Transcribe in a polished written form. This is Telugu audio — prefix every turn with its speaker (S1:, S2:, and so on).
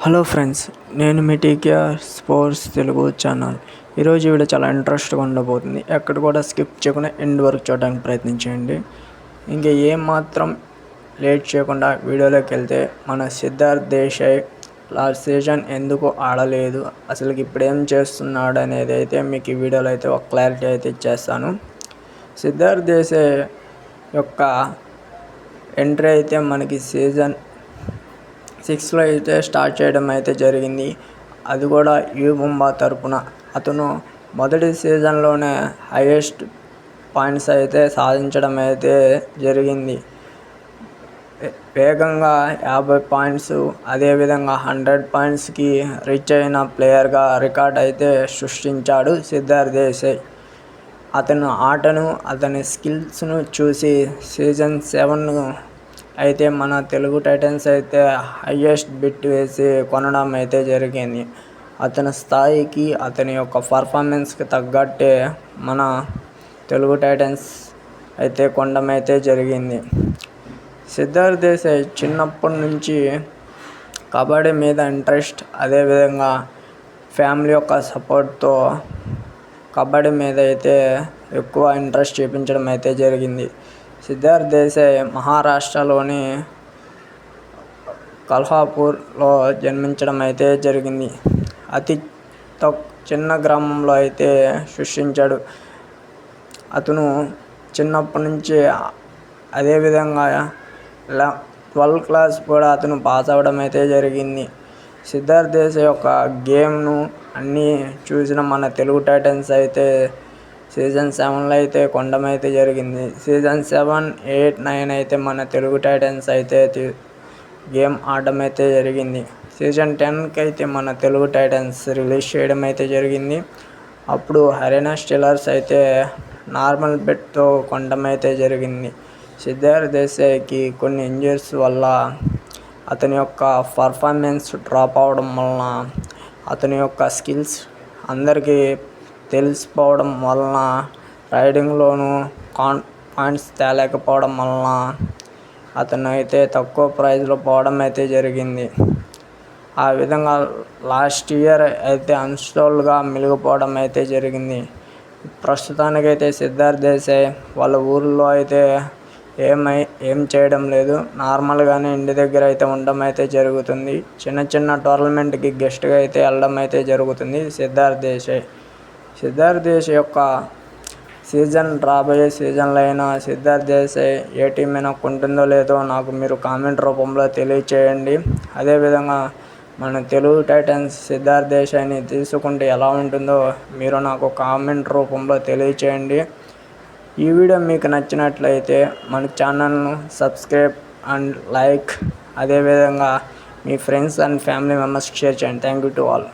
S1: హలో ఫ్రెండ్స్, నేను మీ టీకేఆర్ స్పోర్ట్స్ తెలుగు ఛానల్. ఈరోజు వీడియో చాలా ఇంట్రెస్ట్గా ఉండబోతుంది. ఎక్కడ కూడా స్కిప్ చేయకుండా ఎండ్ వరకు చూడడానికి ప్రయత్నించండి. ఇంకా ఏం మాత్రం లేట్ చేయకుండా వీడియోలోకి వెళ్తే, మన సిద్ధార్థ్ దేశాయ్ లాస్ట్ సీజన్ ఎందుకు ఆడలేదు, అసలు ఇప్పుడు ఏం చేస్తున్నాడు అనేది అయితే మీకు ఈ వీడియోలో అయితే ఒక క్లారిటీ అయితే ఇచ్చేస్తాను. సిద్ధార్థ్ దేశాయ్ యొక్క ఎంట్రీ అయితే మనకి సీజన్ 6లో అయితే స్టార్ట్ చేయడం అయితే జరిగింది. అది కూడా యూ ముంబా తరపున. అతను మొదటి సీజన్లోనే హైయెస్ట్ పాయింట్స్ అయితే సాధించడం అయితే జరిగింది. వేగంగా 50 పాయింట్స్, అదేవిధంగా 100 పాయింట్స్కి రీచ్ అయిన ప్లేయర్గా రికార్డ్ అయితే సృష్టించాడు సిద్ధార్థ్ దేశాయ్. అతను ఆటను, అతని స్కిల్స్ను చూసి సీజన్ 7 అయితే మన తెలుగు టైటన్స్ అయితే హయ్యెస్ట్ బిట్ వేసి కొనడం అయితే జరిగింది. అతని స్థాయికి, అతని యొక్క పర్ఫార్మెన్స్కి తగ్గట్టే మన తెలుగు టైటన్స్ అయితే కొనడం అయితే జరిగింది. సిద్ధార్థ్ దేశాయ్ చిన్నప్పటి నుంచి కబడ్డీ మీద ఇంట్రెస్ట్, అదేవిధంగా ఫ్యామిలీ యొక్క సపోర్ట్తో కబడ్డీ మీద అయితే ఎక్కువ ఇంట్రెస్ట్ చూపించడం అయితే జరిగింది. సిద్ధార్థ్ దేశాయ్ మహారాష్ట్రలోని కొల్హాపూర్లో జన్మించడం అయితే జరిగింది. అతి చిన్న గ్రామంలో అయితే సృష్టించాడు. అతను చిన్నప్పటి నుంచి, అదేవిధంగా 12th క్లాస్ కూడా అతను పాస్ అవ్వడం అయితే జరిగింది. సిద్ధార్థ్ దేశాయ్ యొక్క గేమ్ను అన్నీ చూసిన మన తెలుగు టైటన్స్ అయితే సీజన్ 7లో అయితే కొనడం అయితే జరిగింది. సీజన్ 7, 8, 9 అయితే మన తెలుగు టైటన్స్ అయితే గేమ్ ఆడడం అయితే జరిగింది. సీజన్ 10కి అయితే మన తెలుగు టైటన్స్ రిలీజ్ చేయడం అయితే జరిగింది. అప్పుడు హర్యానా స్టీలర్స్ అయితే నార్మల్ బెట్తో కొనడం అయితే జరిగింది. సిద్ధార్థ్ దేశాయ్కి కొన్ని ఇంజరీస్ వల్ల, అతని యొక్క పర్ఫార్మెన్స్ డ్రాప్ అవడం వలన, అతని యొక్క స్కిల్స్ అందరికీ తెలిసిపోవడం వలన, రైడింగ్లోనూ పాయింట్స్ తేలేకపోవడం వలన అతను అయితే తక్కువ ప్రైజ్లో పోవడం అయితే జరిగింది. ఆ విధంగా లాస్ట్ ఇయర్ అయితే అన్స్టోల్డ్గా మిగిలిపోవడం అయితే జరిగింది. ప్రస్తుతానికైతే సిద్ధార్థ్ దేశాయ్ వాళ్ళ ఊళ్ళో అయితే ఏం చేయడం లేదు. నార్మల్గానే ఇంటి దగ్గర అయితే ఉండడం అయితే జరుగుతుంది. చిన్న చిన్న టోర్నమెంట్కి గెస్ట్గా అయితే వెళ్ళడం అయితే జరుగుతుంది సిద్ధార్థ్ దేశాయ్ యొక్క రాబోయే సీజన్లో అయినా సిద్ధార్థ్ దేశాయ్ ఏ టీం అయినా కొంటుందో లేదో నాకు మీరు కామెంట్ రూపంలో తెలియచేయండి. అదేవిధంగా మన తెలుగు టైటన్స్ సిద్ధార్థ్ దేశాయ్ని తీసుకుంటే ఎలా ఉంటుందో మీరు నాకు కామెంట్ రూపంలో తెలియచేయండి. ఈ వీడియో మీకు నచ్చినట్లయితే మన ఛానల్ను సబ్స్క్రైబ్ అండ్ లైక్, అదేవిధంగా మీ ఫ్రెండ్స్ అండ్ ఫ్యామిలీ మెంబర్స్కి షేర్ చేయండి. Thank you to all.